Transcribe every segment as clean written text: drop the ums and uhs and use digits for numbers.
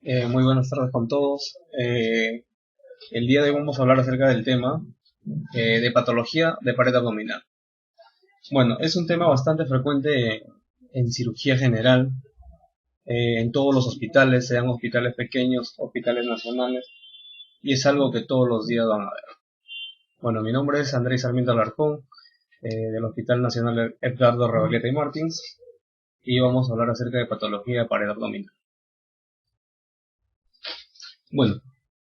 Muy buenas tardes con todos. El día de hoy vamos a hablar acerca del tema de patología de pared abdominal. Bueno, es un tema bastante frecuente en cirugía general, en todos los hospitales, sean hospitales pequeños, hospitales nacionales, y es algo que todos los días van a ver. Bueno, mi nombre es Andrés Sarmiento Alarcón, del Hospital Nacional Edgardo Reboleta y Martins, y vamos a hablar acerca de patología de pared abdominal. Bueno,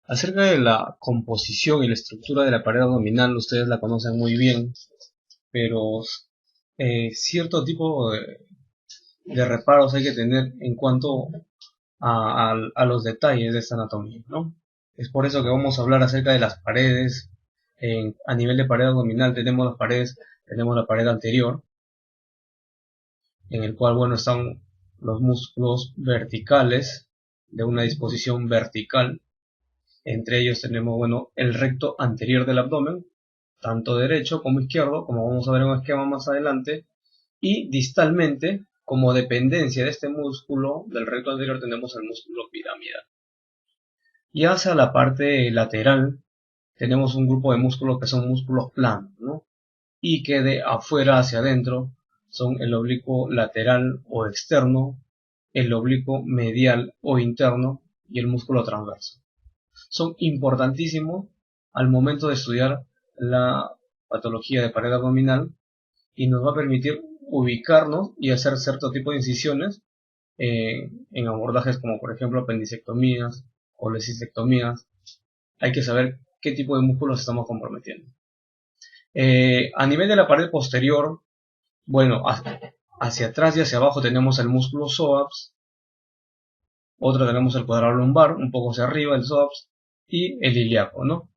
acerca de la composición y la estructura de la pared abdominal, ustedes la conocen muy bien, pero cierto tipo de reparos hay que tener en cuanto a los detalles de esta anatomía, ¿no? Es por eso que vamos a hablar acerca de las paredes. A nivel de pared abdominal tenemos las paredes, tenemos la pared anterior, en el cual, bueno, están los músculos verticales de una disposición vertical. Entre ellos tenemos, bueno, el recto anterior del abdomen, tanto derecho como izquierdo, como vamos a ver en un esquema más adelante, y distalmente, como dependencia de este músculo del recto anterior, tenemos el músculo piramidal. Y hacia la parte lateral tenemos un grupo de músculos que son músculos planos, ¿no? Y que de afuera hacia adentro son el oblicuo lateral o externo, el oblicuo medial o interno y el músculo transverso. Son importantísimos al momento de estudiar la patología de pared abdominal y nos va a permitir ubicarnos y hacer cierto tipo de incisiones en abordajes como por ejemplo apendicectomías o lesicectomías. Hay que saber qué tipo de músculos estamos comprometiendo. A nivel de la pared posterior, bueno, hacia atrás y hacia abajo tenemos el músculo psoas, otro tenemos el cuadrado lumbar, un poco hacia arriba el psoas y el ilíaco, ¿no?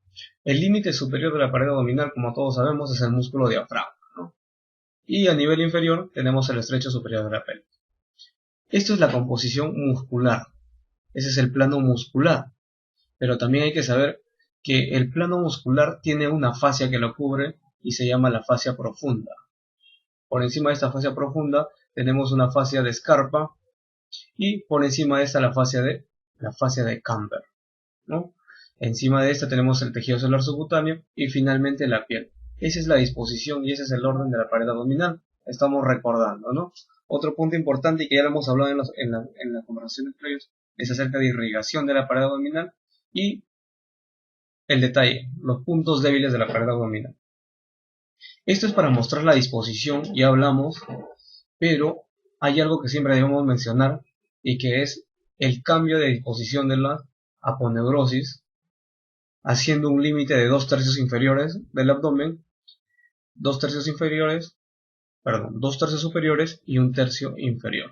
El límite superior de la pared abdominal, como todos sabemos, es el músculo diafragma, ¿no? Y a nivel inferior tenemos el estrecho superior de la pelvis. Esto es la composición muscular. Ese es el plano muscular. Pero también hay que saber que el plano muscular tiene una fascia que lo cubre y se llama la fascia profunda. Por encima de esta fascia profunda tenemos una fascia de Scarpa y por encima de esta la fascia de Camber, ¿no? Encima de esta tenemos el tejido celular subcutáneo y finalmente la piel. Esa es la disposición y ese es el orden de la pared abdominal. Estamos recordando, ¿no? Otro punto importante y que ya lo hemos hablado en las conversaciones previas es acerca de irrigación de la pared abdominal y el detalle, los puntos débiles de la pared abdominal. Esto es para mostrar la disposición, ya hablamos, pero hay algo que siempre debemos mencionar y que es el cambio de disposición de la aponeurosis, haciendo un límite de 2/3 inferiores del abdomen, 2/3 inferiores, perdón, 2/3 superiores y 1/3 inferior.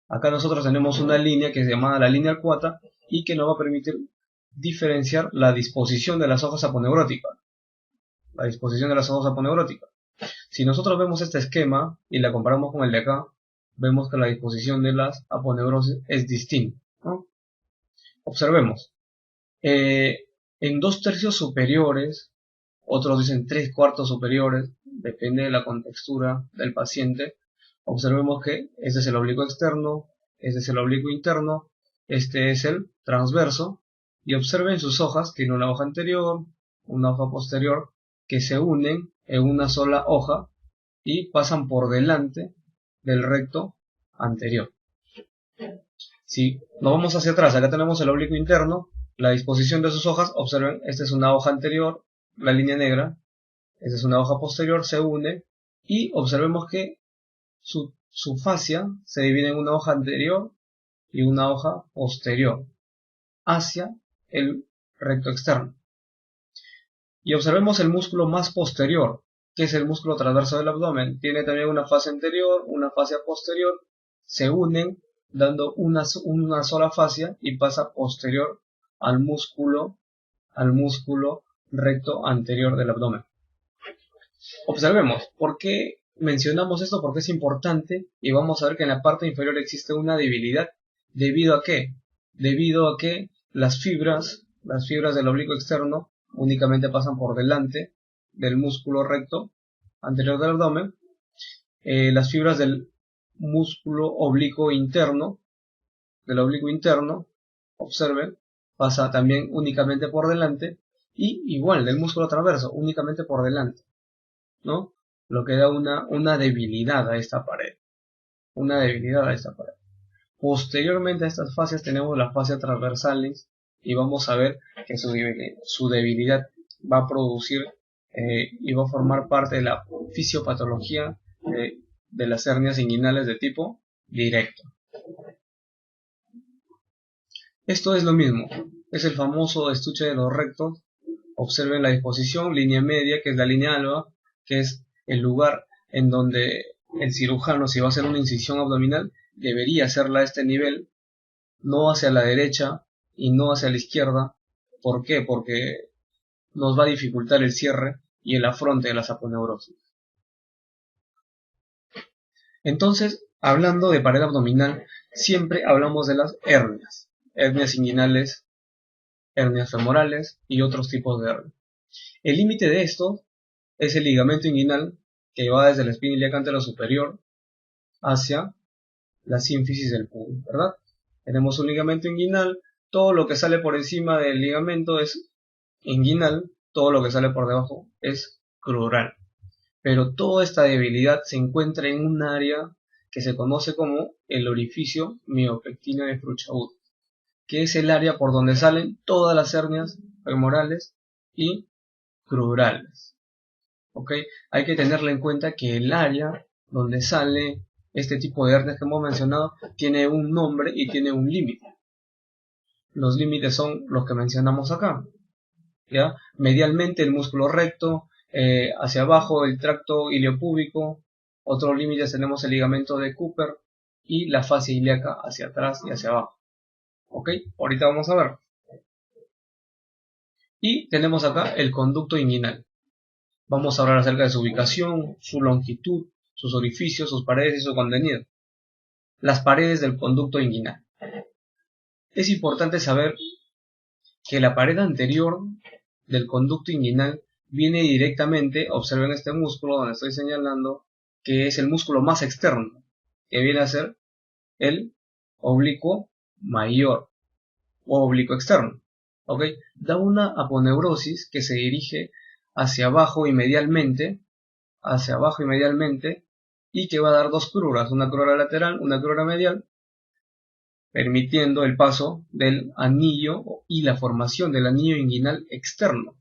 Acá nosotros tenemos una línea que es llamada la línea arcuata y que nos va a permitir diferenciar la disposición de las hojas aponeuróticas. La disposición de las hojas aponeuróticas. Si nosotros vemos este esquema y la comparamos con el de acá, vemos que la disposición de las aponeurosis es distinta, ¿no? Observemos. En 2/3 superiores, otros dicen 3/4 superiores, depende de la contextura del paciente. Observemos que este es el oblicuo externo, este es el oblicuo interno, este es el transverso. Y observen sus hojas, tiene una hoja anterior, una hoja posterior, que se unen en una sola hoja y pasan por delante del recto anterior. Si nos vamos hacia atrás, acá tenemos el oblicuo interno, la disposición de sus hojas, observen, esta es una hoja anterior, la línea negra, esta es una hoja posterior, se une y observemos que su fascia se divide en una hoja anterior y una hoja posterior hacia el recto externo. Y observemos el músculo más posterior, que es el músculo transverso del abdomen. Tiene también una fascia anterior, una fascia posterior, se unen dando una sola fascia y pasa posterior al músculo recto anterior del abdomen. Observemos, ¿por qué mencionamos esto? Porque es importante y vamos a ver que en la parte inferior existe una debilidad. ¿Debido a qué? Debido a que las fibras del oblicuo externo únicamente pasan por delante del músculo recto anterior del abdomen. Las fibras del músculo oblicuo interno, observen, pasa también únicamente por delante, y igual del músculo transverso, únicamente por delante, ¿no? Lo que da una debilidad a esta pared, Posteriormente a estas fascias tenemos las fascias transversales, y vamos a ver que su debilidad va a producir y va a formar parte de la fisiopatología de las hernias inguinales de tipo directo. Esto es lo mismo, es el famoso estuche de los rectos. Observen la disposición, línea media, que es la línea alba, que es el lugar en donde el cirujano, si va a hacer una incisión abdominal, debería hacerla a este nivel, no hacia la derecha y no hacia la izquierda. ¿Por qué? Porque nos va a dificultar el cierre y el afronte de la aponeurosis. Entonces, hablando de pared abdominal, siempre hablamos de las hernias inguinales, hernias femorales y otros tipos de hernias. El límite de esto es el ligamento inguinal, que va desde la espina ilíaca anterosuperior hacia la sínfisis del pubis, ¿verdad? Tenemos un ligamento inguinal, todo lo que sale por encima del ligamento es inguinal, todo lo que sale por debajo es crural. Pero toda esta debilidad se encuentra en un área que se conoce como el orificio miopectíneo de Fruchaudo, que es el área por donde salen todas las hernias femorales y crurales. ¿Ok? Hay que tenerle en cuenta que el área donde sale este tipo de hernias que hemos mencionado tiene un nombre y tiene un límite. Los límites son los que mencionamos acá, ¿ya? Medialmente el músculo recto, hacia abajo el tracto iliopúbico. Otros límites tenemos el ligamento de Cooper y la fascia ilíaca hacia atrás y hacia abajo. ¿Ok? Ahorita vamos a ver. Y tenemos acá el conducto inguinal. Vamos a hablar acerca de su ubicación, su longitud, sus orificios, sus paredes y su contenido. Las paredes del conducto inguinal. Es importante saber que la pared anterior del conducto inguinal viene directamente, observen este músculo donde estoy señalando, que es el músculo más externo, que viene a ser el oblicuo mayor o oblicuo externo. ¿Ok? Da una aponeurosis que se dirige hacia abajo y medialmente, y que va a dar dos cruras, una crura lateral, una crura medial, permitiendo el paso del anillo y la formación del anillo inguinal externo,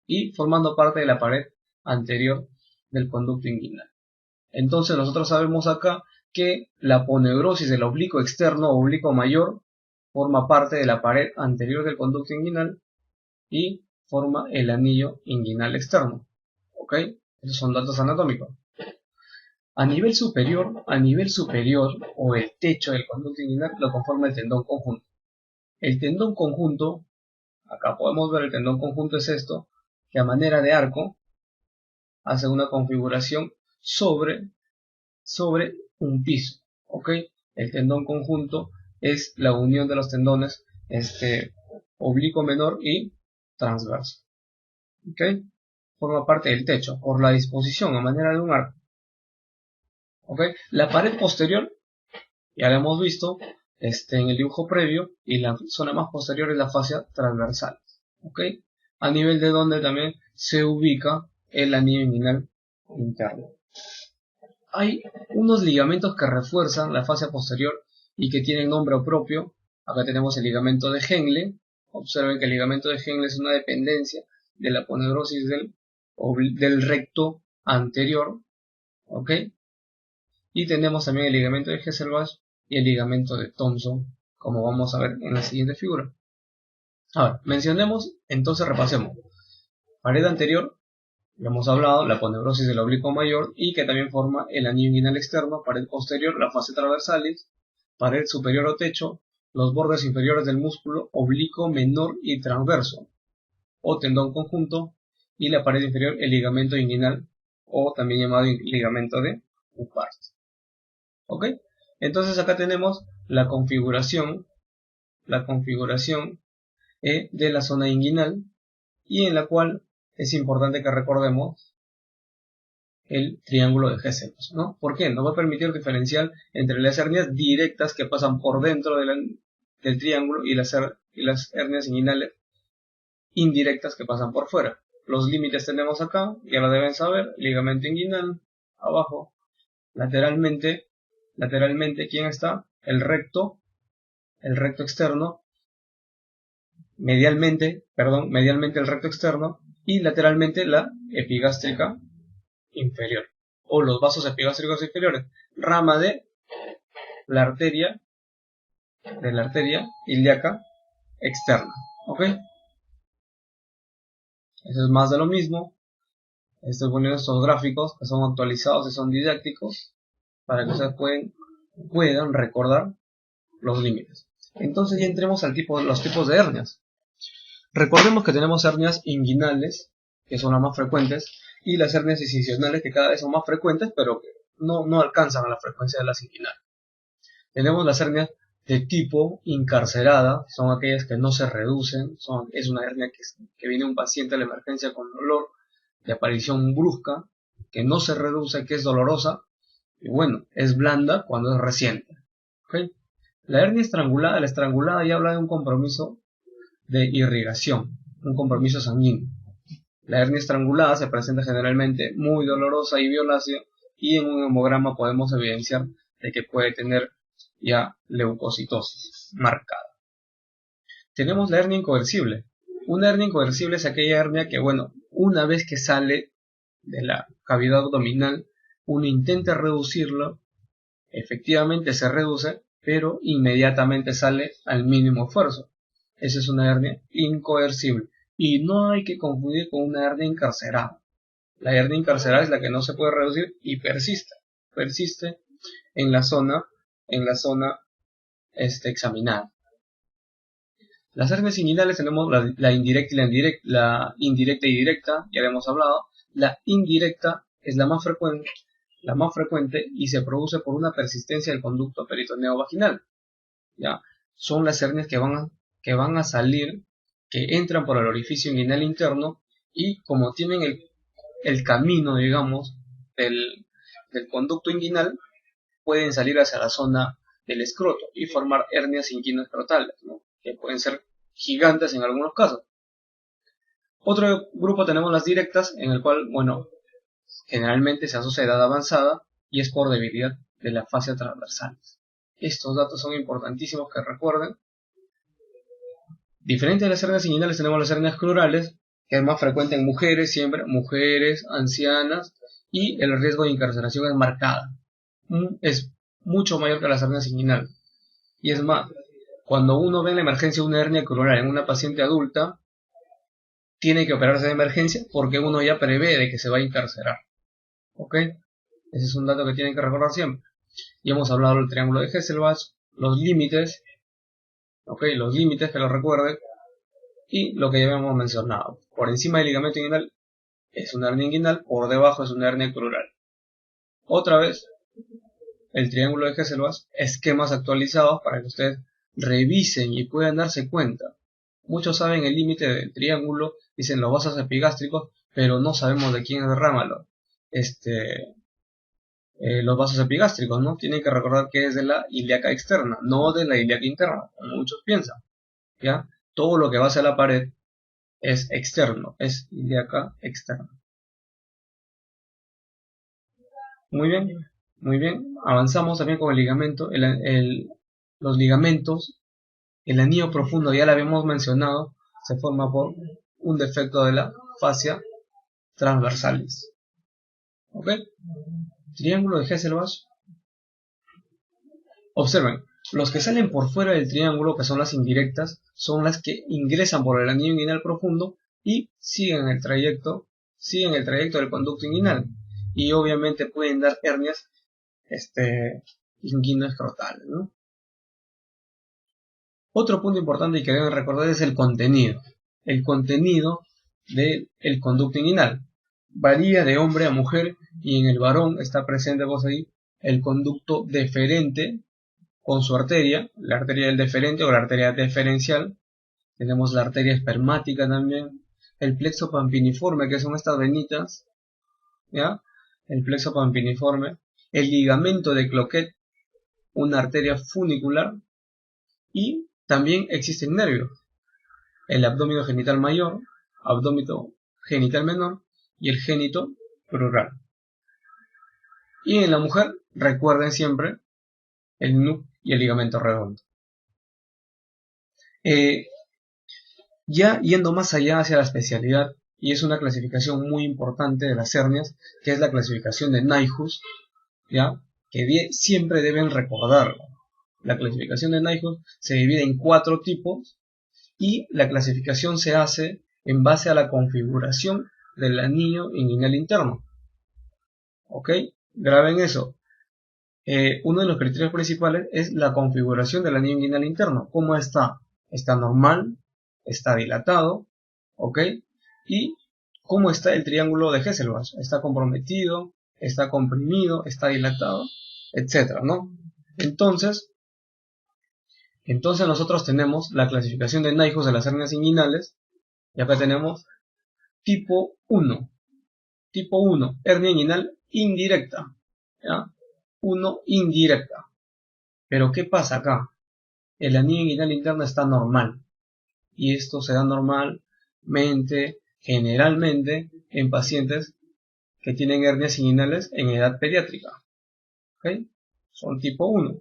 y formando parte de la pared anterior del conducto inguinal. Entonces nosotros sabemos acá que la aponeurosis del oblicuo externo o oblicuo mayor forma parte de la pared anterior del conducto inguinal y forma el anillo inguinal externo. ¿Ok? Esos son datos anatómicos. A nivel superior o el techo del conducto inguinal lo conforma el tendón conjunto. El tendón conjunto, acá podemos ver el tendón conjunto es esto, que a manera de arco hace una configuración sobre un piso. ¿Ok? El tendón conjunto es la unión de los tendones oblicuo menor y transverso. ¿Ok? Forma parte del techo por la disposición a manera de un arco. ¿Ok? La pared posterior, ya la hemos visto en el dibujo previo, y la zona más posterior es la fascia transversal. ¿Ok? A nivel de donde también se ubica el anillo inguinal interno. Hay unos ligamentos que refuerzan la fascia posterior y que tienen nombre propio. Acá tenemos el ligamento de Henle. Observen que el ligamento de Henle es una dependencia de la aponeurosis del recto anterior. ¿Ok? Y tenemos también el ligamento de Hesselbach y el ligamento de Thomson, como vamos a ver en la siguiente figura. Ahora, mencionemos, entonces repasemos. Pared anterior, ya hemos hablado, la aponeurosis del oblicuo mayor y que también forma el anillo inguinal externo. Pared posterior, la fascia transversalis. Pared superior o techo, los bordes inferiores del músculo oblicuo menor y transverso o tendón conjunto, y la pared inferior, el ligamento inguinal o también llamado ligamento de Huppert. ¿Ok? Entonces acá tenemos la configuración de la zona inguinal, y en la cual es importante que recordemos el triángulo de Hesselbach, ¿no? ¿Por qué? Nos va a permitir diferenciar entre las hernias directas que pasan por dentro del triángulo y las hernias inguinales indirectas que pasan por fuera. Los límites tenemos acá, ya lo deben saber, ligamento inguinal, abajo, lateralmente, ¿quién está? El recto externo, medialmente el recto externo y lateralmente la epigástrica inferior o los vasos epigástricos inferiores, rama de la arteria ilíaca externa, ¿ok? Eso es más de lo mismo. Estoy poniendo estos gráficos que son actualizados y son didácticos para que ustedes puedan recordar los límites. Entonces ya entremos al los tipos de hernias. Recordemos que tenemos hernias inguinales, que son las más frecuentes, y las hernias incisionales, que cada vez son más frecuentes, pero que no alcanzan a la frecuencia de las inguinales. Tenemos las hernias de tipo incarcerada, son aquellas que no se reducen, es una hernia que viene un paciente a la emergencia con dolor de aparición brusca, que no se reduce, que es dolorosa, y bueno, es blanda cuando es reciente. ¿Okay? La hernia estrangulada, ya habla de un compromiso de irrigación, un compromiso sanguíneo. La hernia estrangulada se presenta generalmente muy dolorosa y violácea, y en un hemograma podemos evidenciar de que puede tener ya leucocitosis marcada. Tenemos la hernia incoercible. Una hernia incoercible es aquella hernia que, bueno, una vez que sale de la cavidad abdominal, uno intenta reducirlo, efectivamente se reduce, pero inmediatamente sale al mínimo esfuerzo. Esa es una hernia incoercible. Y no hay que confundir con una hernia encarcerada. La hernia encarcerada es la que no se puede reducir y persiste en la zona examinada. Las hernias inguinales tenemos la indirecta y directa, ya hemos hablado. La indirecta es la más frecuente y se produce por una persistencia del conducto peritoneo vaginal. ¿Ya? Son las hernias que van a salir, que entran por el orificio inguinal interno y como tienen el camino, digamos, del conducto inguinal, pueden salir hacia la zona del escroto y formar hernias inguinoescrotales, ¿no? Que pueden ser gigantes en algunos casos. Otro grupo tenemos las directas, en el cual, bueno, generalmente se asocia a edad avanzada y es por debilidad de la fascia transversal. Estos datos son importantísimos que recuerden. Diferente de las hernias inguinales tenemos las hernias crurales, que es más frecuente en mujeres, siempre mujeres, ancianas, y el riesgo de incarceración es marcada. Es mucho mayor que las hernias inguinales. Y es más, cuando uno ve en la emergencia una hernia crural en una paciente adulta, tiene que operarse de emergencia porque uno ya prevé de que se va a encarcerar. ¿Ok? Ese es un dato que tienen que recordar siempre. Y hemos hablado del triángulo de Hesselbach, los límites, ¿ok? Los límites, que lo recuerden, y lo que ya habíamos mencionado. Por encima del ligamento inguinal es una hernia inguinal, por debajo es una hernia crural. Otra vez, el triángulo de Hesselbach, esquemas actualizados para que ustedes revisen y puedan darse cuenta. Muchos saben el límite del triángulo, dicen los vasos epigástricos, pero no sabemos de quién es derrámalo. Los vasos epigástricos, ¿no? Tienen que recordar que es de la ilíaca externa, no de la ilíaca interna, como muchos piensan. ¿Ya? Todo lo que va hacia la pared es externo, es ilíaca externa. Muy bien. Avanzamos también con el ligamento, los ligamentos. El anillo profundo, ya lo habíamos mencionado, se forma por un defecto de la fascia transversalis. ¿Ok? Triángulo de Hesselbach. Observen, los que salen por fuera del triángulo, que son las indirectas, son las que ingresan por el anillo inguinal profundo y siguen el trayecto del conducto inguinal. Y obviamente pueden dar hernias inguinoescrotales, ¿no? Otro punto importante y que deben recordar es el contenido. El contenido del conducto inguinal varía de hombre a mujer y en el varón está presente ahí el conducto deferente con su arteria, la arteria del deferente o la arteria deferencial. Tenemos la arteria espermática también, el plexo pampiniforme, que son estas venitas, ¿ya? El plexo pampiniforme, el ligamento de Cloquet, una arteria funicular, y también existen nervios. El abdómino genital mayor, abdómino genital menor y el génito crural. Y en la mujer, recuerden siempre el NUC y el ligamento redondo. Ya yendo más allá hacia la especialidad, y es una clasificación muy importante de las hernias, que es la clasificación de Nyhus, ¿ya? Que siempre deben recordarlo. La clasificación de Nyhus se divide en 4 tipos y la clasificación se hace en base a la configuración del anillo inguinal interno. ¿Ok? Graben eso. Uno de los criterios principales es la configuración del anillo inguinal interno. ¿Cómo está? ¿Está normal? ¿Está dilatado? ¿Ok? Y cómo está el triángulo de Hesselbach. ¿Está comprometido? ¿Está comprimido? ¿Está dilatado? Etcétera, ¿no? Entonces nosotros tenemos la clasificación de Nyhus de las hernias inguinales. Y acá tenemos tipo 1. Tipo 1, hernia inguinal indirecta. ¿Ya? 1 indirecta. Pero ¿qué pasa acá? El anillo inguinal interno está normal. Y esto se da normalmente, generalmente, en pacientes que tienen hernias inguinales en edad pediátrica. ¿Ok? Son tipo 1.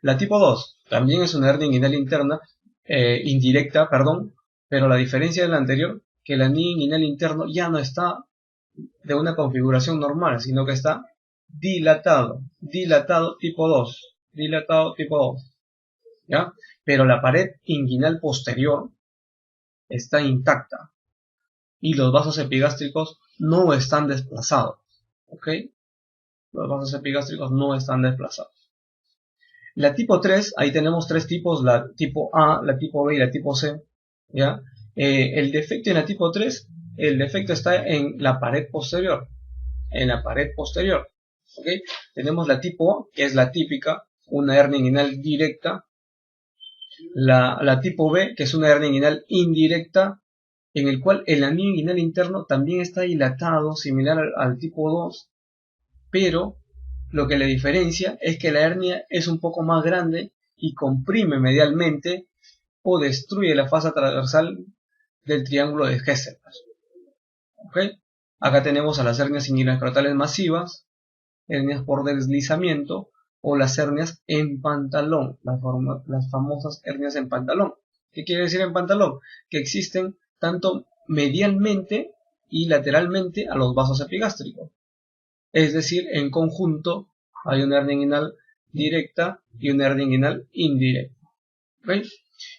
La tipo 2 también es una hernia inguinal interna, indirecta, perdón, pero la diferencia de la anterior, que el anillo inguinal interno ya no está de una configuración normal, sino que está dilatado tipo 2, dilatado tipo 2, ¿ya? Pero la pared inguinal posterior está intacta y los vasos epigástricos no están desplazados, ¿ok? Los vasos epigástricos no están desplazados. La tipo 3, ahí tenemos 3 tipos, la tipo A, la tipo B y la tipo C, ¿ya? El defecto en la tipo 3, el defecto está en la pared posterior, ¿ok? Tenemos la tipo A, que es la típica, una hernia inguinal directa, la tipo B, que es una hernia inguinal indirecta, en el cual el anillo inguinal interno también está dilatado, similar al tipo 2, pero lo que le diferencia es que la hernia es un poco más grande y comprime medialmente o destruye la fasa transversal del triángulo de Hesselbach. ¿Okay? Acá tenemos a las hernias inguinales escrotales masivas, hernias por deslizamiento o las hernias en pantalón, las famosas hernias en pantalón. ¿Qué quiere decir en pantalón? Que existen tanto medialmente y lateralmente a los vasos epigástricos. Es decir, en conjunto hay una hernia inguinal directa y una hernia inguinal indirecta. ¿Okay?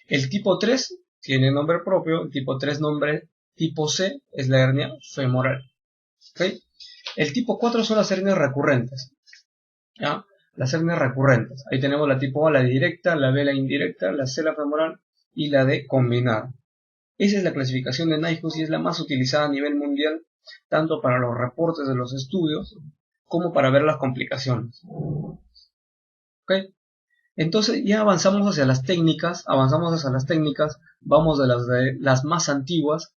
El tipo 3 tiene nombre propio, el tipo 3 nombre tipo C es la hernia femoral. ¿Okay? El tipo 4 son las hernias recurrentes. ¿Ya? Las hernias recurrentes. Ahí tenemos la tipo A, la directa, la B, la indirecta, la C, la femoral y la D combinada. Esa es la clasificación de Nyhus y es la más utilizada a nivel mundial, tanto para los reportes de los estudios como para ver las complicaciones. ¿Okay? Entonces ya avanzamos hacia las técnicas, vamos de las más antiguas,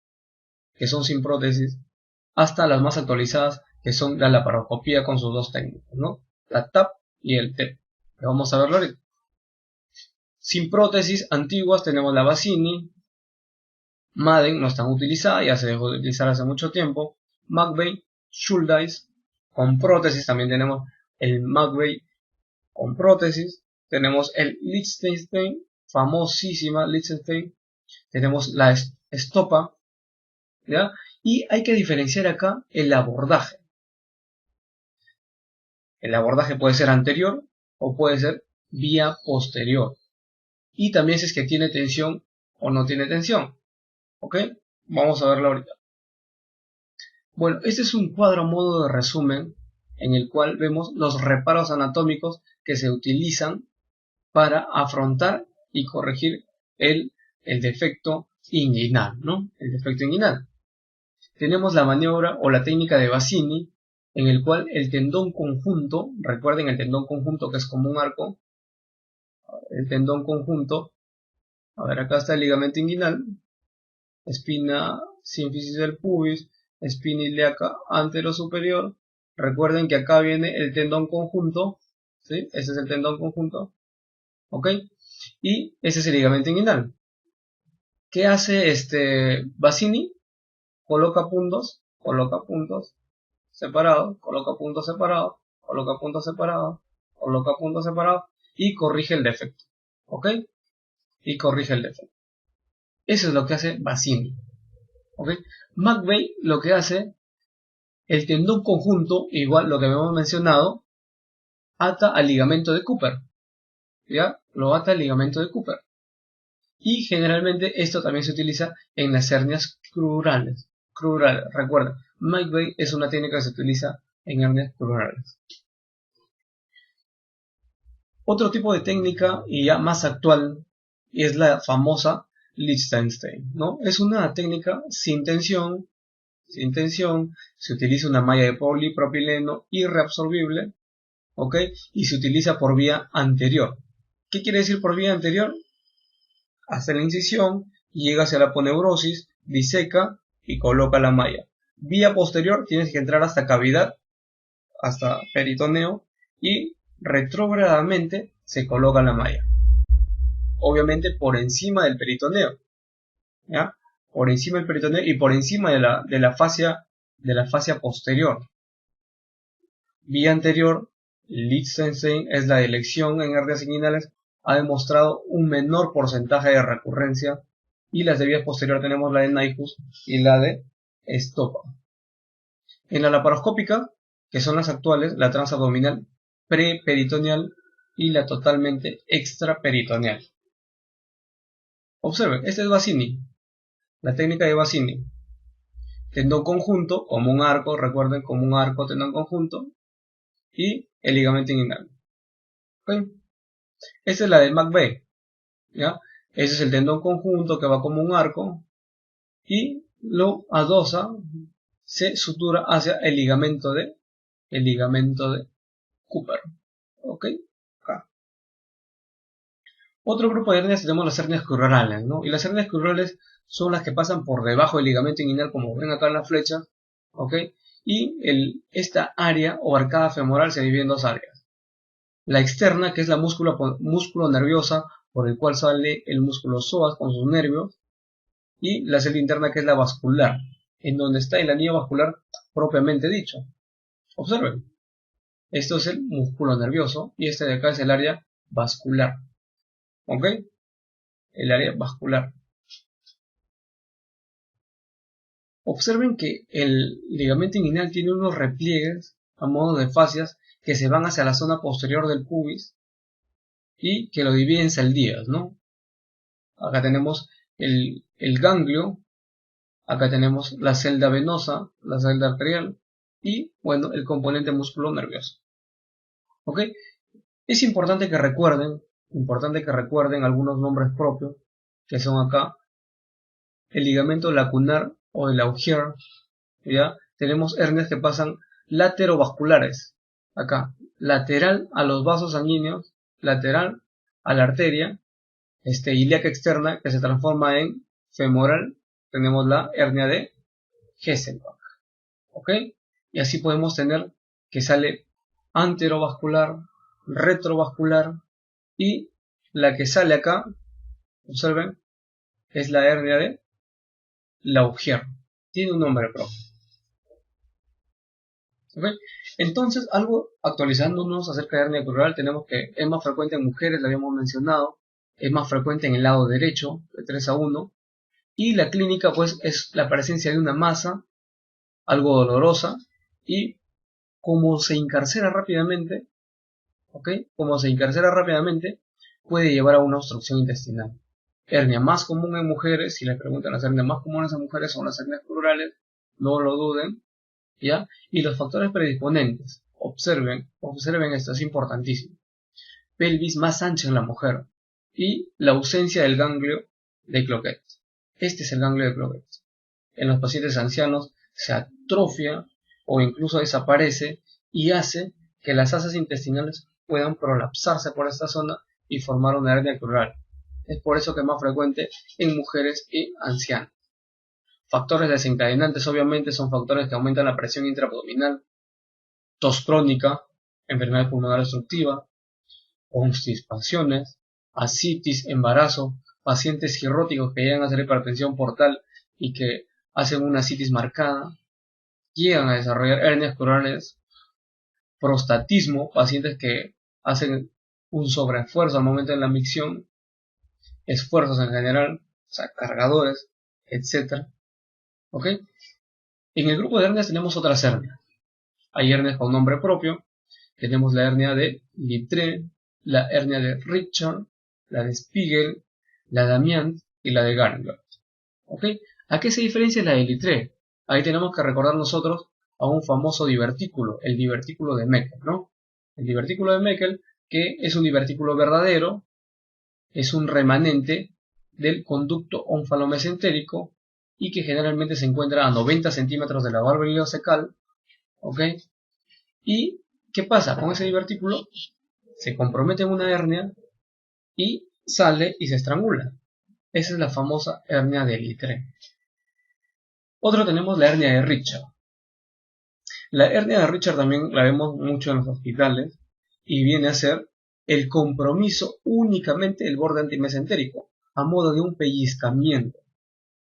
que son sin prótesis, hasta las más actualizadas, que son la laparoscopía con sus dos técnicas, ¿no? La TAP y el TEP, que vamos a verlo ahorita. Sin prótesis antiguas tenemos la Bassini, Madden no están utilizadas, ya se dejó de utilizar hace mucho tiempo, McVeigh, Schuldeis, con prótesis también tenemos el McVeigh con prótesis, tenemos el Liechtenstein, famosísima Liechtenstein, tenemos la Stopa, ¿ya? Y hay que diferenciar acá el abordaje. El abordaje puede ser anterior o puede ser vía posterior. Y también si es que tiene tensión o no tiene tensión. ¿Ok? Vamos a verlo ahorita. Bueno, este es un cuadro a modo de resumen en el cual vemos los reparos anatómicos que se utilizan para afrontar y corregir el defecto inguinal, ¿no? El defecto inguinal. Tenemos la maniobra o la técnica de Bassini, en el cual el tendón conjunto, recuerden el tendón conjunto que es como un arco, el tendón conjunto, a ver, acá está el ligamento inguinal, espina sínfisis del pubis, espina ilíaca anterosuperior. Recuerden que acá viene el tendón conjunto, ¿sí? Ese es el tendón conjunto, ¿ok? Y ese es el ligamento inguinal. ¿Qué hace Bassini? Coloca puntos separados, coloca puntos separados, coloca puntos separados, coloca puntos separados y corrige el defecto. ¿Ok? Y corrige el defecto. Eso es lo que hace Bassini. ¿Ok? McVeigh lo que hace, el tendón conjunto, igual lo que habíamos mencionado, ata al ligamento de Cooper. ¿Ya? Lo ata al ligamento de Cooper. Y generalmente esto también se utiliza en las hernias crurales. Recuerda, McVeigh es una técnica que se utiliza en hernias crurales. Otro tipo de técnica, y ya más actual, es la famosa Liechtenstein, ¿no? Es una técnica sin tensión, se utiliza una malla de polipropileno irreabsorbible, ¿ok? Y se utiliza por vía anterior. ¿Qué quiere decir por vía anterior? Hace la incisión, llega hacia la aponeurosis, diseca y coloca la malla. Vía posterior tienes que entrar hasta cavidad, hasta peritoneo, y retrógradamente se coloca la malla. Obviamente por encima del peritoneo, ¿ya? Por encima del peritoneo y por encima de la fascia posterior. Vía anterior, Liechtenstein es la elección en hernias inguinales, ha demostrado un menor porcentaje de recurrencia, y las de vía posterior tenemos la de Nyhus y la de Stoppa. En la laparoscópica, que son las actuales, la transabdominal preperitoneal y la totalmente extraperitoneal. Observen, este es Bassini, la técnica de Bassini. Tendón conjunto, como un arco, recuerden, como un arco, tendón conjunto, y el ligamento inguinal. ¿Okay? Esta es la de McVeigh, ¿ya? Ese es el tendón conjunto que va como un arco y lo adosa, se sutura hacia el ligamento de Cooper. ¿Ok? Acá. Otro grupo de hernias tenemos las hernias crurales, ¿no? Y las hernias crurales son las que pasan por debajo del ligamento inguinal, como ven acá en la flecha, ¿ok? Y esta área o arcada femoral se divide en dos áreas. La externa, que es la músculo nerviosa, por el cual sale el músculo psoas con sus nervios, y la celda interna, que es la vascular, en donde está el anillo vascular propiamente dicho. Observen, esto es el músculo nervioso y este de acá es el área vascular. ¿Ok? El área vascular. Observen que el ligamento inguinal tiene unos repliegues a modo de fascias que se van hacia la zona posterior del pubis y que lo dividen en celdías, ¿no? Acá tenemos el ganglio, acá tenemos la celda venosa, la celda arterial y, bueno, el componente músculo nervioso. ¿Ok? Es importante que recuerden algunos nombres propios, que son acá el ligamento lacunar o el Auger, ¿ya? Tenemos hernias que pasan laterovasculares, acá, lateral a los vasos sanguíneos, lateral a la arteria, ilíaca externa, que se transforma en femoral, tenemos la hernia de Hesselbach, ¿ok? Y así podemos tener que sale anterovascular, retrovascular, y la que sale acá, observen, es la hernia de Laugier, tiene un nombre propio. ¿Okay? Entonces, algo actualizándonos acerca de hernia crural, tenemos que es más frecuente en mujeres, lo habíamos mencionado, es más frecuente en el lado derecho, de 3-1, y la clínica pues es la presencia de una masa, algo dolorosa, y como se encarcera rápidamente, ¿ok? Como se encarcera rápidamente, puede llevar a una obstrucción intestinal. Hernia más común en mujeres, si les preguntan las hernias más comunes en mujeres son las hernias crurales, no lo duden, ¿ya? Y los factores predisponentes, observen esto, es importantísimo. Pelvis más ancha en la mujer y la ausencia del ganglio de Cloquet. Este es el ganglio de Cloquet. En los pacientes ancianos se atrofia o incluso desaparece y hace que las asas intestinales puedan prolapsarse por esta zona y formar una hernia crural. Es por eso que es más frecuente en mujeres y ancianos. Factores desencadenantes obviamente son factores que aumentan la presión intraabdominal, tos crónica, enfermedad pulmonar obstructiva, constipaciones, ascitis, embarazo, pacientes cirróticos que llegan a hacer hipertensión portal y que hacen una ascitis marcada, llegan a desarrollar hernias coronares, prostatismo, pacientes que hacen un sobreesfuerzo al momento de la micción, esfuerzos en general, o sea, cargadores, etc. ¿Ok? En el grupo de hernias tenemos otras hernias. Hay hernias con nombre propio. Tenemos la hernia de Littré, la hernia de Richard, la de Spiegel, la de Amiens y la de Garengard. ¿Ok? ¿A qué se diferencia la de Littré? Ahí tenemos que recordar nosotros a un famoso divertículo, el divertículo de Meckel, ¿no? El divertículo de Meckel, que es un divertículo verdadero, es un remanente del conducto onfalomesentérico y que generalmente se encuentra a 90 centímetros de la válvula ileocecal, ¿ok? ¿Y qué pasa? Con ese divertículo se compromete en una hernia y sale y se estrangula. Esa es la famosa hernia de Littré. Otro tenemos la hernia de Richard. La hernia de Richard también la vemos mucho en los hospitales y viene a ser el compromiso únicamente del borde antimesentérico a modo de un pellizcamiento.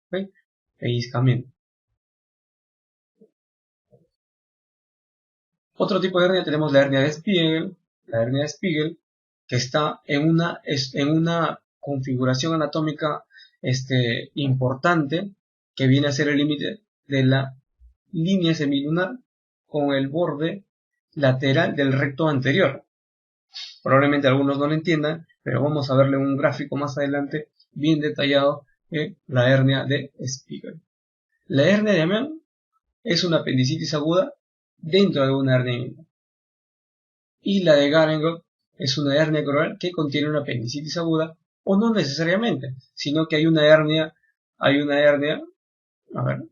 ¿Okay? Pellizcamiento. Otro tipo de hernia tenemos la hernia de Spiegel. La hernia de Spiegel que está en una configuración anatómica importante que viene a ser el límite de la línea semilunar con el borde lateral del recto anterior. Probablemente algunos no lo entiendan, pero vamos a verle un gráfico más adelante bien detallado de la hernia de Spiegel. La hernia de Amiens es una apendicitis aguda dentro de una hernia inguinal. Y la de Garengard es una hernia coronar que contiene una apendicitis aguda, o no necesariamente, sino que hay una hernia, a ver,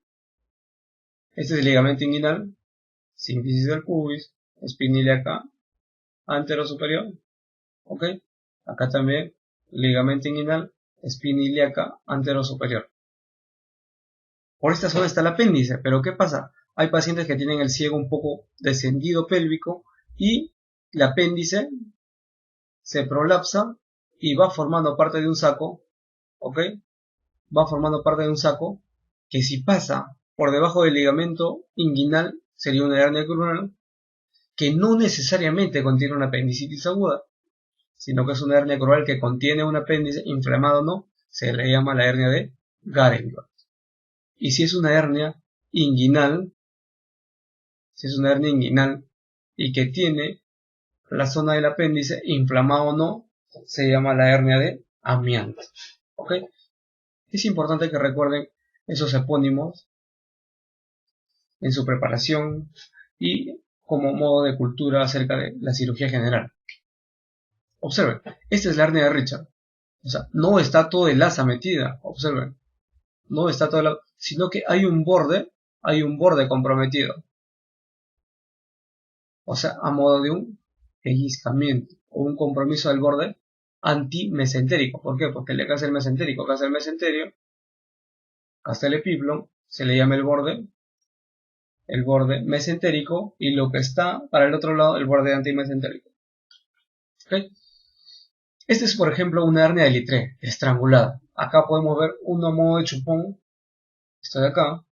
este es el ligamento inguinal, sínfisis del pubis, espina ilíaca anterosuperior, ¿ok? Acá también ligamento inguinal, espina ilíaca anterosuperior. Por esta zona está el apéndice, pero ¿qué pasa? Hay pacientes que tienen el ciego un poco descendido pélvico y el apéndice se prolapsa y va formando parte de un saco, ¿ok? Va formando parte de un saco que si pasa por debajo del ligamento inguinal sería una hernia coronar que no necesariamente contiene una apendicitis aguda, sino que es una hernia coronar que contiene un apéndice inflamado o no, se le llama la hernia de Garengard. Y si es una hernia inguinal, y que tiene la zona del apéndice inflamado o no, se llama la hernia de Amiens. ¿Ok? Es importante que recuerden esos epónimos en su preparación y como modo de cultura acerca de la cirugía general. Observen, esta es la hernia de Richard. O sea, no está todo el asa metida, observen. No está todo el asa, sino que hay un borde comprometido. O sea, a modo de un pellizcamiento o un compromiso del borde antimesentérico. ¿Por qué? Porque le hace el mesentérico, acá hace el mesenterio, acá está el epiplon, se le llama el borde mesentérico, y lo que está para el otro lado, el borde antimesentérico. ¿Okay? Este es, por ejemplo, una hernia de Littré, estrangulada. Acá podemos ver uno a modo de chupón, esto de acá,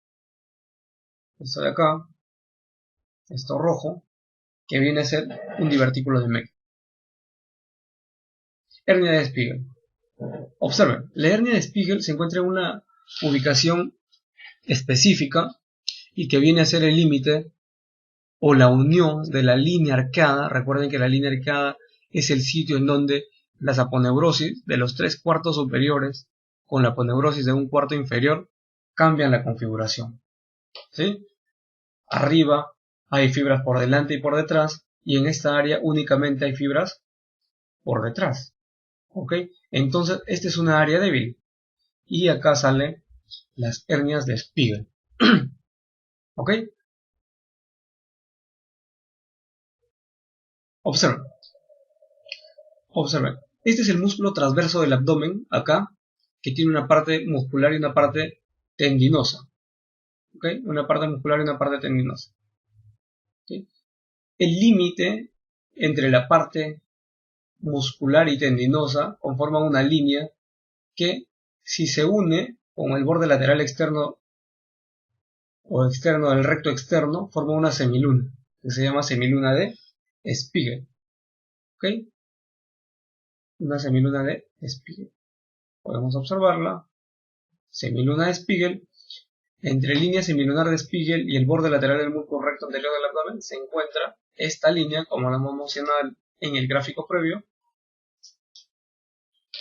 esto rojo, que viene a ser un divertículo de Meckel. Hernia de Spiegel. Observen, la hernia de Spiegel se encuentra en una ubicación específica y que viene a ser el límite o la unión de la línea arcada. Recuerden que la línea arcada es el sitio en donde las aponeurosis de los 3/4 superiores con la aponeurosis de un cuarto inferior cambian la configuración. ¿Sí? Arriba hay fibras por delante y por detrás, y en esta área únicamente hay fibras por detrás. ¿Ok? Entonces, esta es una área débil. Y acá salen las hernias de Spiegel. ¿Ok? Observen. Este es el músculo transverso del abdomen, acá, que tiene una parte muscular y una parte tendinosa. ¿Ok? Una parte muscular y una parte tendinosa. ¿Ok? El límite entre la parte muscular y tendinosa conforman una línea que, si se une con el borde lateral externo o externo del recto externo, forma una semiluna, que se llama semiluna de Spiegel. ¿Ok? Una semiluna de Spiegel. Podemos observarla. Semiluna de Spiegel. Entre línea semilunar de Spiegel y el borde lateral del músculo recto anterior del abdomen se encuentra esta línea, como la hemos mencionado en el gráfico previo,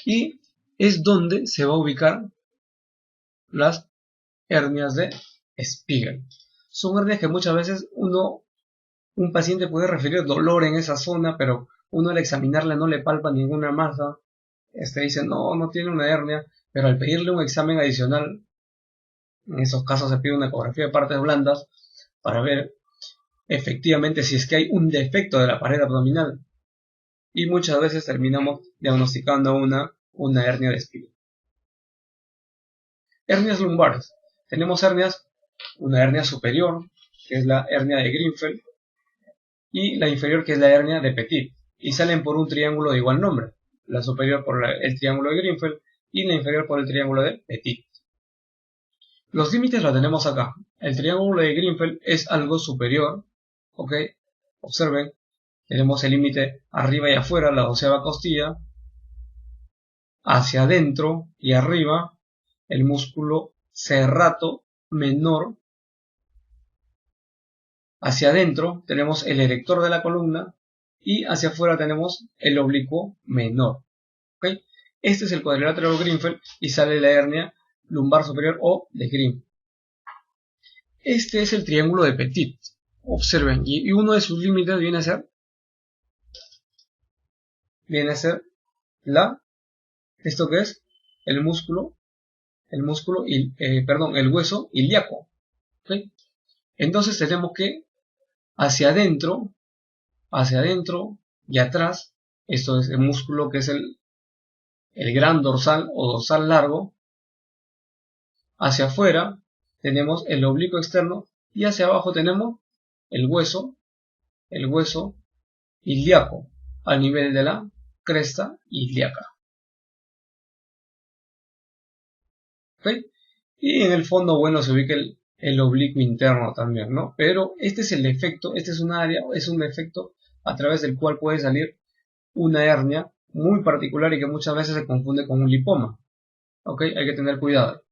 y es donde se va a ubicar las hernias de Spiegel. Son hernias que muchas veces un paciente puede referir dolor en esa zona, pero uno al examinarla no le palpa ninguna masa. Dice, no tiene una hernia, pero al pedirle un examen adicional, en esos casos se pide una ecografía de partes blandas para ver efectivamente si es que hay un defecto de la pared abdominal. Y muchas veces terminamos diagnosticando una hernia de Spiegel. Hernias lumbares. Tenemos una hernia superior, que es la hernia de Greenfeld, y la inferior, que es la hernia de Petit, y salen por un triángulo de igual nombre, la superior por el triángulo de Greenfeld y la inferior por el triángulo de Petit. Los límites los tenemos acá. El triángulo de Greenfeld es algo superior, ¿ok? Observen, tenemos el límite arriba y afuera, la 12ª costilla, hacia adentro y arriba, el músculo serrato menor. Hacia adentro tenemos el erector de la columna y hacia afuera tenemos el oblicuo menor. ¿Okay? Este es el cuadrilátero de Greenfeld y sale la hernia lumbar superior o de Greenfeld. Este es el triángulo de Petit. Observen, y uno de sus límites viene a ser esto que es el hueso ilíaco. ¿Okay? Entonces tenemos que hacia adentro y atrás, esto es el músculo que es el gran dorsal o dorsal largo. Hacia afuera tenemos el oblicuo externo y hacia abajo tenemos el hueso ilíaco al nivel de la cresta ilíaca. ¿Okay? Y en el fondo, bueno, se ubica el oblicuo interno también, ¿no? Pero este es el defecto, este es un defecto a través del cual puede salir una hernia muy particular y que muchas veces se confunde con un lipoma. ¿Ok? Hay que tener cuidado.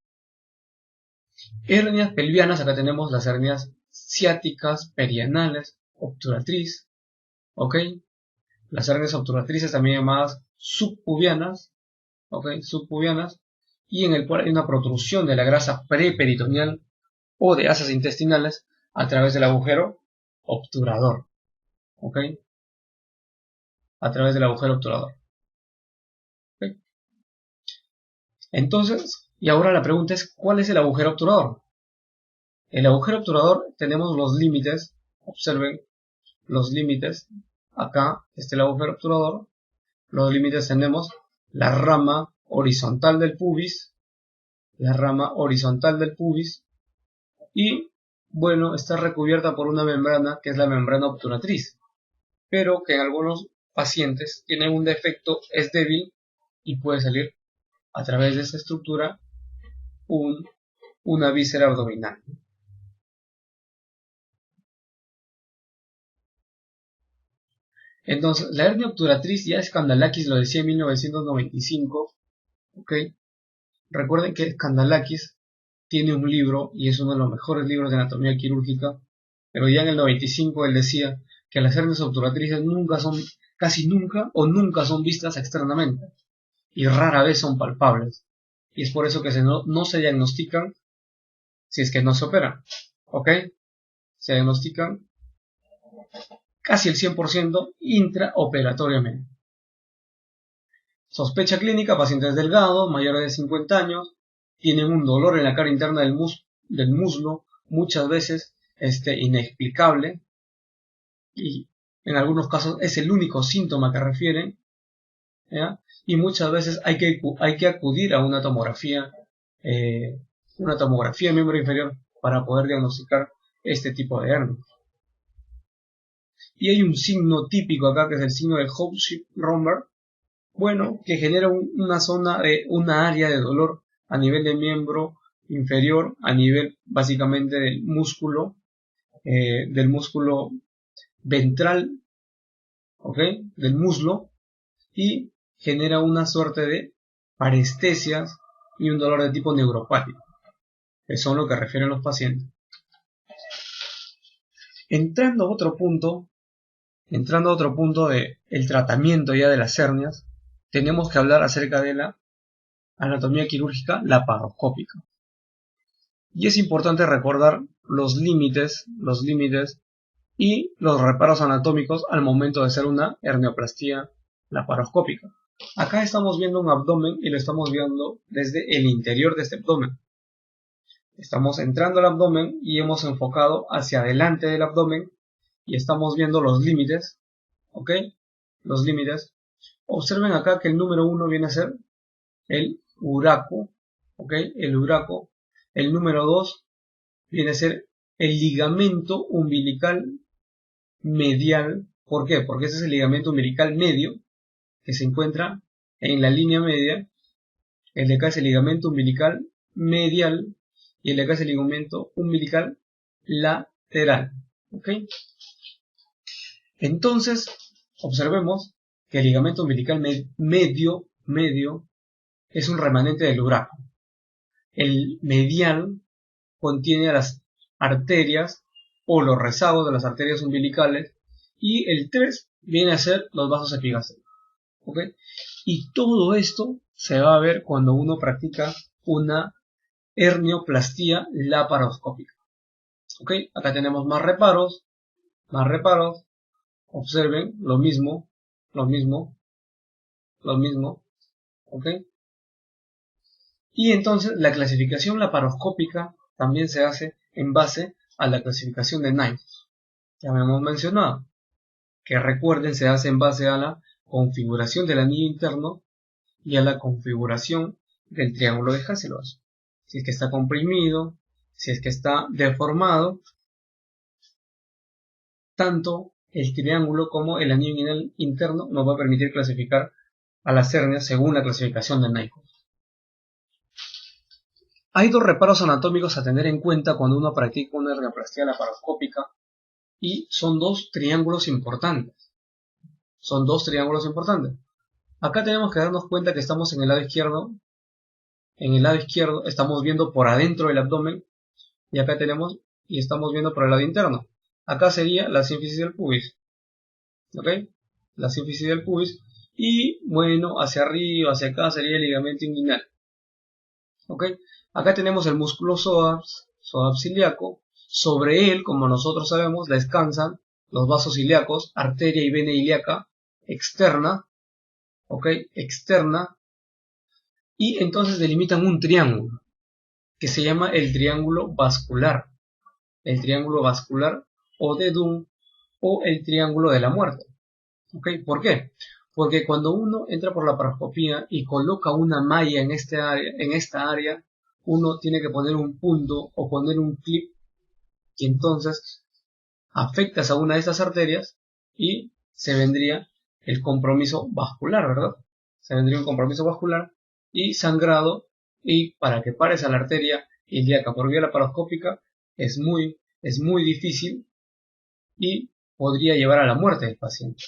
Hernias pelvianas, acá tenemos las hernias ciáticas, perianales, obturatriz. ¿Ok? Las hernias obturatrices también llamadas subpubianas. ¿Ok? Subpubianas. Y en el cual hay una protrusión de la grasa preperitoneal o de asas intestinales a través del agujero obturador. ¿Ok? A través del agujero obturador. ¿Ok? Entonces, y ahora la pregunta es, ¿cuál es el agujero obturador? El agujero obturador tenemos los límites, observen los límites, acá está el agujero obturador, los límites tenemos la rama horizontal del pubis, y bueno, está recubierta por una membrana que es la membrana obturatriz, pero que en algunos pacientes tiene un defecto, es débil y puede salir a través de esta estructura una víscera abdominal. Entonces, la hernia obturatriz ya Skandalakis lo decía en 1995, ¿ok? Recuerden que Skandalakis tiene un libro, y es uno de los mejores libros de anatomía quirúrgica, pero ya en el 95 él decía que las hernias obturatrices casi nunca o nunca son vistas externamente, y rara vez son palpables, y es por eso que no se diagnostican si es que no se operan, ¿ok? Se diagnostican casi el 100% intraoperatoriamente. Sospecha clínica, pacientes delgados, mayores de 50 años, tienen un dolor en la cara interna del muslo, muchas veces inexplicable, y en algunos casos es el único síntoma que refieren, ¿ya? Y muchas veces hay que acudir a una tomografía miembro inferior para poder diagnosticar este tipo de hernia. Y hay un signo típico acá que es el signo de Houp-Romberg, Bueno, que genera una área de dolor a nivel de miembro inferior, a nivel básicamente del músculo ventral, ¿ok? Del muslo, y genera una suerte de parestesias y un dolor de tipo neuropático, que son lo que refieren los pacientes. Entrando a otro punto de el tratamiento ya de las hernias, tenemos que hablar acerca de la anatomía quirúrgica laparoscópica. Y es importante recordar los límites y los reparos anatómicos al momento de hacer una hernioplastia laparoscópica. Acá estamos viendo un abdomen y lo estamos viendo desde el interior de este abdomen. Estamos entrando al abdomen y hemos enfocado hacia adelante del abdomen y estamos viendo los límites, ¿ok? Los límites. Observen acá que el número 1 viene a ser el uraco, ¿ok? El uraco. El número 2 viene a ser el ligamento umbilical medial. ¿Por qué? Porque ese es el ligamento umbilical medio que se encuentra en la línea media. El de acá es el ligamento umbilical medial y el de acá es el ligamento umbilical lateral. ¿Ok? Entonces, observemos que el ligamento umbilical medio es un remanente del uraco. El medial contiene a las arterias o los rezagos de las arterias umbilicales y el 3 viene a ser los vasos epigastris. ¿Ok? Y todo esto se va a ver cuando uno practica una hernioplastia laparoscópica. ¿Ok? Acá tenemos más reparos. Observen lo mismo. ¿Ok? Y entonces la clasificación laparoscópica también se hace en base a la clasificación de Knight. Ya hemos mencionado que, recuerden, se hace en base a la configuración del anillo interno y a la configuración del triángulo de Hasselbalch. Si es que está comprimido, si es que está deformado, tanto el triángulo como el anillo inguinal interno nos va a permitir clasificar a las hernias según la clasificación de Nyquist. Hay dos reparos anatómicos a tener en cuenta cuando uno practica una hernioplastia laparoscópica y son dos triángulos importantes. Acá tenemos que darnos cuenta que estamos en el lado izquierdo. En el lado izquierdo estamos viendo por adentro del abdomen y acá estamos viendo por el lado interno. Acá sería la sínfisis del pubis. ¿Ok? La sínfisis del pubis. Y bueno, hacia arriba, hacia acá sería el ligamento inguinal. ¿Ok? Acá tenemos el músculo psoas ilíaco. Sobre él, como nosotros sabemos, descansan los vasos ilíacos, arteria y vena ilíaca externa. ¿Ok? Externa. Y entonces delimitan un triángulo que se llama el triángulo vascular. El triángulo vascular o de Dunn o el triángulo de la muerte. ¿Ok? ¿Por qué? Porque cuando uno entra por la laparoscopía y coloca una malla en esta área, uno tiene que poner un punto o poner un clip y entonces afectas a una de estas arterias y se vendría el compromiso vascular, ¿verdad? Se vendría un compromiso vascular y sangrado, y para que pares a la arteria ilíaca por vía laparoscópica es muy difícil y podría llevar a la muerte del paciente.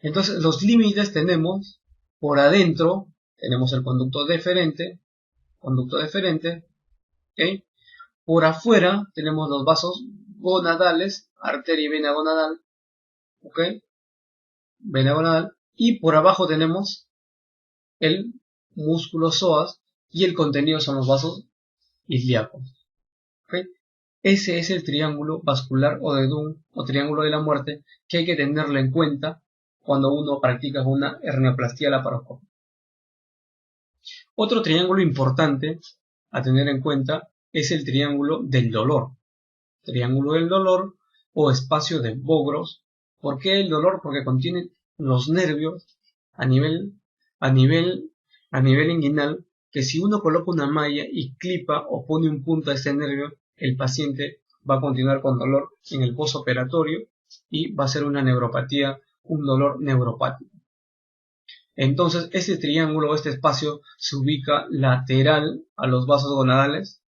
Entonces los límites tenemos: por adentro tenemos el conducto deferente, ¿okay? Por afuera tenemos los vasos gonadales, arteria y vena gonadal, ¿ok? Vena gonadal, y por abajo tenemos el músculo psoas y el contenido son los vasos ilíacos, ¿ok? Ese es el triángulo vascular o de Dunn o triángulo de la muerte que hay que tenerlo en cuenta cuando uno practica una hernioplastia laparoscópica. Otro triángulo importante a tener en cuenta es el triángulo del dolor. Triángulo del dolor o espacio de Bogros. ¿Por qué el dolor? Porque contiene los nervios a nivel inguinal, que si uno coloca una malla y clipa o pone un punto a ese nervio, el paciente va a continuar con dolor en el postoperatorio y va a ser una neuropatía, un dolor neuropático. Entonces, este triángulo, este espacio, se ubica lateral a los vasos gonadales.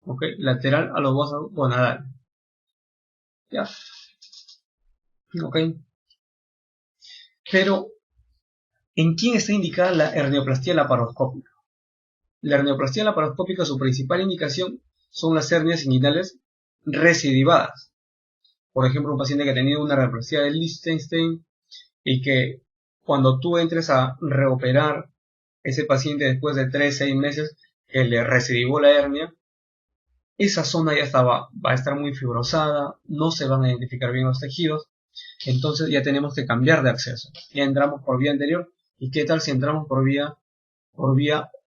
¿Ok? Lateral a los vasos gonadales. ¿Ya? ¿Ok? Pero, ¿en quién está indicada la hernioplastia laparoscópica? La hernioplastia laparoscópica, su principal indicación son las hernias inguinales recidivadas. Por ejemplo, un paciente que ha tenido una hernioplastia de Liechtenstein y que cuando tú entres a reoperar ese paciente después de 3-6 meses que le recidivó la hernia, esa zona ya va a estar muy fibrosada, no se van a identificar bien los tejidos, entonces ya tenemos que cambiar de acceso. Ya entramos por vía anterior, ¿y qué tal si entramos por vía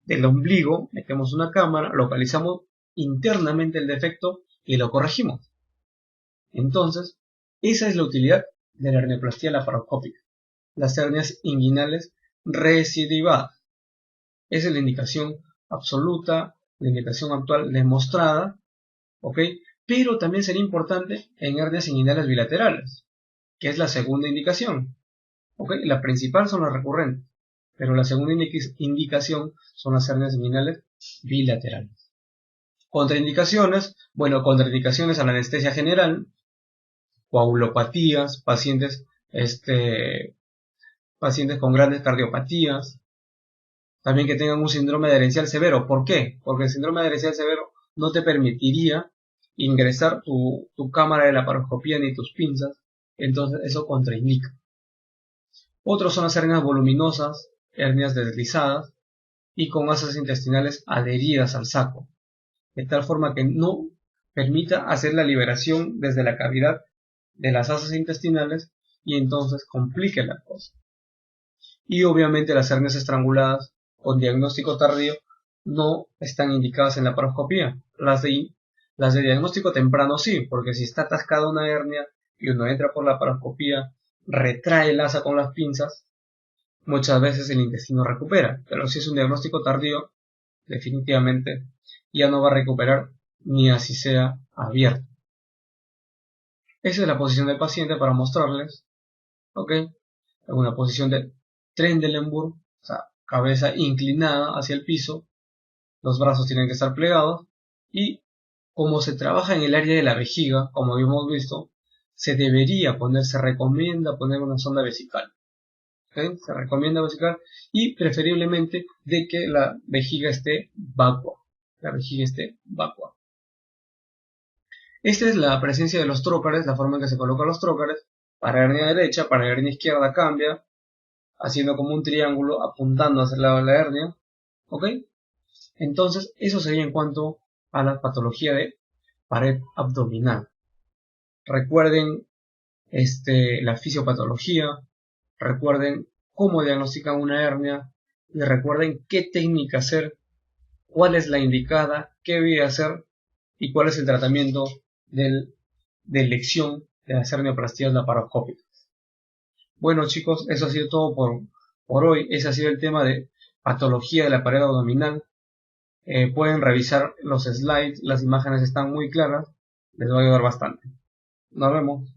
del ombligo? Metemos una cámara, localizamos internamente el defecto y lo corregimos. Entonces, esa es la utilidad de la hernioplastia laparoscópica. Las hernias inguinales recidivadas. Esa es la indicación absoluta, la indicación actual demostrada, ¿ok? Pero también sería importante en hernias inguinales bilaterales, que es la segunda indicación, ¿ok? La principal son las recurrentes, pero la segunda indicación son las hernias inguinales bilaterales. Contraindicaciones, bueno, contraindicaciones a la anestesia general, coagulopatías, pacientes con grandes cardiopatías, también que tengan un síndrome adherencial severo. ¿Por qué? Porque el síndrome adherencial severo no te permitiría ingresar tu cámara de laparoscopía ni tus pinzas, entonces eso contraindica. Otros son las hernias voluminosas, hernias deslizadas y con masas intestinales adheridas al saco, de tal forma que no permita hacer la liberación desde la cavidad de las asas intestinales y entonces complique la cosa. Y obviamente las hernias estranguladas con diagnóstico tardío no están indicadas en la laparoscopía. Las de diagnóstico temprano sí, porque si está atascada una hernia y uno entra por la laparoscopía, retrae el asa con las pinzas, muchas veces el intestino recupera. Pero si es un diagnóstico tardío, definitivamente ya no va a recuperar ni así sea abierto. Esa es la posición del paciente para mostrarles, ¿ok? En una posición de Trendelenburg, o sea, cabeza inclinada hacia el piso, los brazos tienen que estar plegados y como se trabaja en el área de la vejiga, como habíamos visto, se recomienda poner una sonda vesical. ¿Okay? Se recomienda vesical y preferiblemente de que la vejiga esté vacua. Esta es la presencia de los trócares, la forma en que se colocan los trócares. Para hernia derecha, para hernia izquierda cambia, haciendo como un triángulo apuntando hacia el lado de la hernia. ¿Ok? Entonces, eso sería en cuanto a la patología de pared abdominal. Recuerden la fisiopatología, recuerden cómo diagnostican una hernia y recuerden qué técnica hacer, cuál es la indicada, qué voy a hacer y cuál es el tratamiento de elección de las hernioplastías laparoscópicas. Bueno chicos, eso ha sido todo por hoy. Ese ha sido el tema de patología de la pared abdominal. Pueden revisar los slides, las imágenes están muy claras, les va a ayudar bastante. Nos vemos.